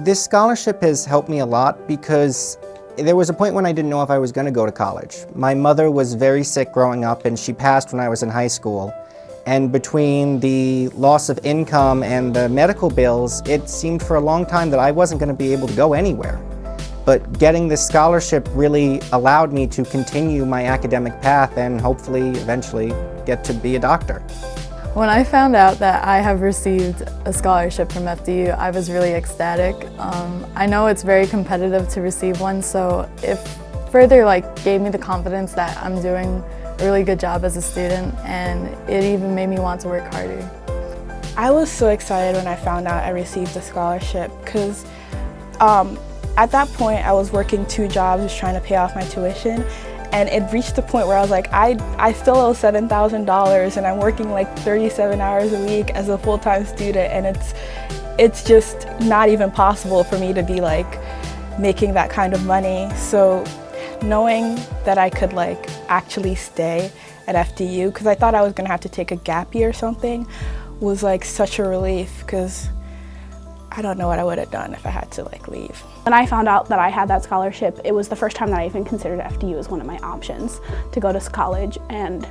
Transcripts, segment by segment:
This scholarship has helped me a lot because there was a point when I didn't know if I was going to go to college. My mother was very sick growing up and she passed when I was in high school. And between the loss of income and the medical bills, it seemed for a long time that I wasn't going to be able to go anywhere. But getting this scholarship really allowed me to continue my academic path and hopefully eventually get to be a doctor. When I found out that I have received a scholarship from FDU, I was really ecstatic. I know it's very competitive to receive one, so it further gave me the confidence that I'm doing a really good job as a student, and it even made me want to work harder. I was so excited when I found out I received a scholarship because at that point I was working 2 jobs just trying to pay off my tuition. And it reached the point where I was like, I still owe $7,000 and I'm working 37 hours a week as a full-time student, and it's just not even possible for me to be making that kind of money. So knowing that I could actually stay at FDU, because I thought I was gonna have to take a gap year or something, was such a relief, because I don't know what I would have done if I had to leave. When I found out that I had that scholarship, it was the first time that I even considered FDU as one of my options to go to college, and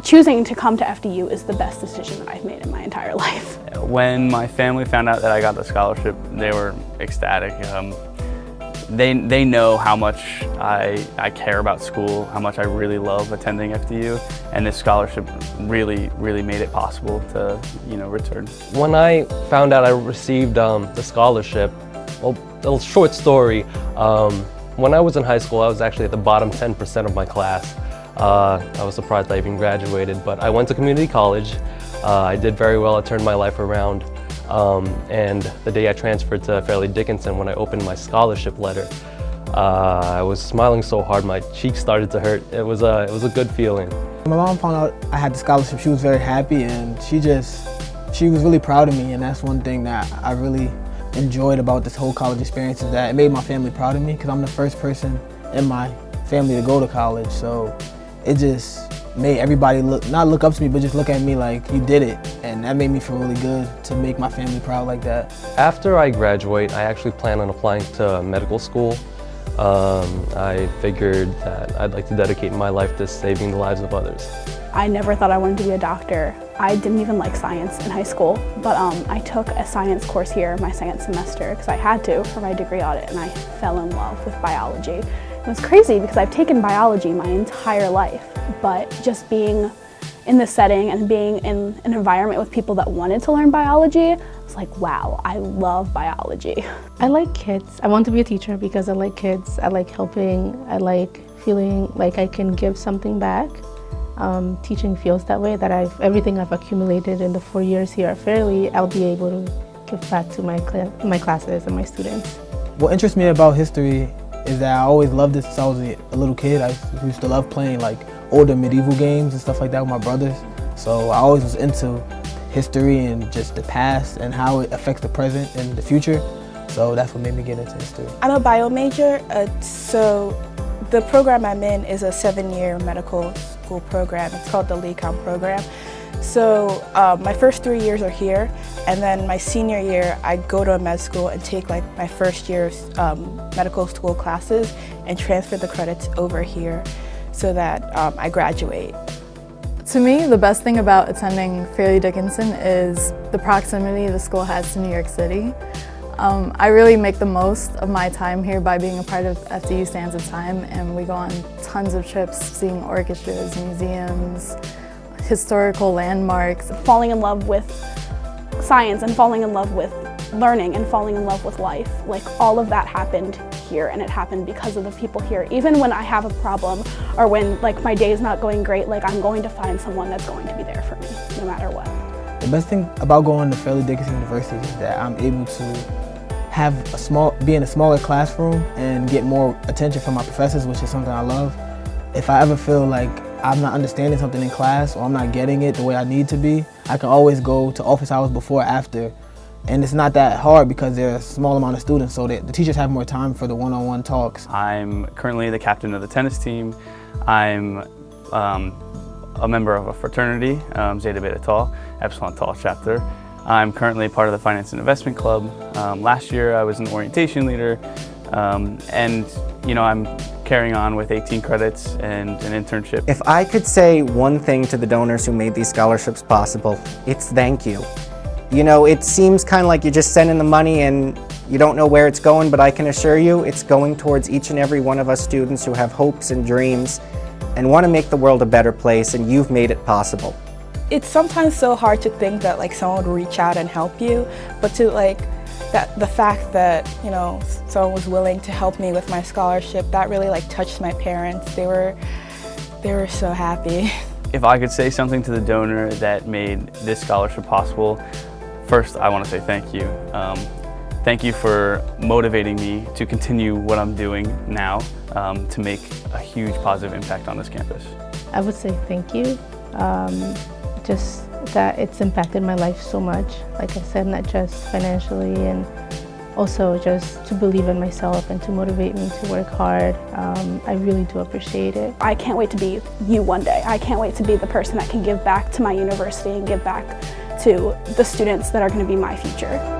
choosing to come to FDU is the best decision that I've made in my entire life. When my family found out that I got the scholarship, they were ecstatic. They know how much I care about school, how much I really love attending FDU, and this scholarship really made it possible to, return. When I found out I received the scholarship, well, a short story. When I was in high school, I was actually at the bottom 10% of my class. I was surprised I even graduated, but I went to community college. I did very well. I turned my life around. And the day I transferred to Fairleigh Dickinson, when I opened my scholarship letter, I was smiling so hard my cheeks started to hurt. It was a good feeling. My mom found out I had the scholarship. She was very happy, and she was really proud of me, and that's one thing that I really enjoyed about this whole college experience, is that it made my family proud of me, because I'm the first person in my family to go to college. So it just made everybody not look up to me, but just look at me like, you did it. And that made me feel really good to make my family proud like that. After I graduate, I actually plan on applying to medical school. I figured that I'd like to dedicate my life to saving the lives of others. I never thought I wanted to be a doctor. I didn't even like science in high school, but I took a science course here my second semester because I had to for my degree audit, and I fell in love with biology. It was crazy because I've taken biology my entire life, but just being in this setting and being in an environment with people that wanted to learn biology, I was like, wow, I love biology. I like kids. I want to be a teacher because I like kids. I like helping. I like feeling like I can give something back. Teaching feels that way, that everything I've accumulated in the 4 years here at Fairleigh, I'll be able to give back to my classes and my students. What interests me about history is that I always loved it since I was a little kid. I used to love playing older medieval games and stuff like that with my brothers. So I always was into history and just the past and how it affects the present and the future. So that's what made me get into history. I'm a bio major, so the program I'm in is a 7-year medical school program. It's called the LECOM program. So my first 3 years are here, and then my senior year I go to a med school and take my first year's medical school classes and transfer the credits over here so that I graduate. To me, the best thing about attending Fairleigh Dickinson is the proximity the school has to New York City. I really make the most of my time here by being a part of FDU Sands of Time, and we go on tons of trips seeing orchestras, museums, historical landmarks. Falling in love with science and falling in love with learning and falling in love with life, all of that happened here, and it happened because of the people here. Even when I have a problem or when my day is not going great, I'm going to find someone that's going to be there for me no matter what. The best thing about going to Fairleigh Dickinson University is that I'm able to be in a smaller classroom and get more attention from my professors, which is something I love. If I ever feel like I'm not understanding something in class or I'm not getting it the way I need to be, I can always go to office hours before or after. And it's not that hard because there's a small amount of students, so the teachers have more time for the one-on-one talks. I'm currently the captain of the tennis team. I'm a member of a fraternity, Zeta Beta Tau, Epsilon Tau chapter. I'm currently part of the Finance and Investment Club. Last year I was an orientation leader, and I'm carrying on with 18 credits and an internship. If I could say one thing to the donors who made these scholarships possible, it's thank you. It seems kind of like you just send in the money and you don't know where it's going, but I can assure you it's going towards each and every one of us students who have hopes and dreams and want to make the world a better place, and you've made it possible. It's sometimes so hard to think that someone would reach out and help you, but to the fact that someone was willing to help me with my scholarship, that really touched my parents. They were so happy. If I could say something to the donor that made this scholarship possible, first I want to say thank you. Thank you for motivating me to continue what I'm doing now to make a huge positive impact on this campus. I would say thank you. Just that it's impacted my life so much. Like I said, not just financially, and also just to believe in myself and to motivate me to work hard. I really do appreciate it. I can't wait to be you one day. I can't wait to be the person that can give back to my university and give back to the students that are going to be my future.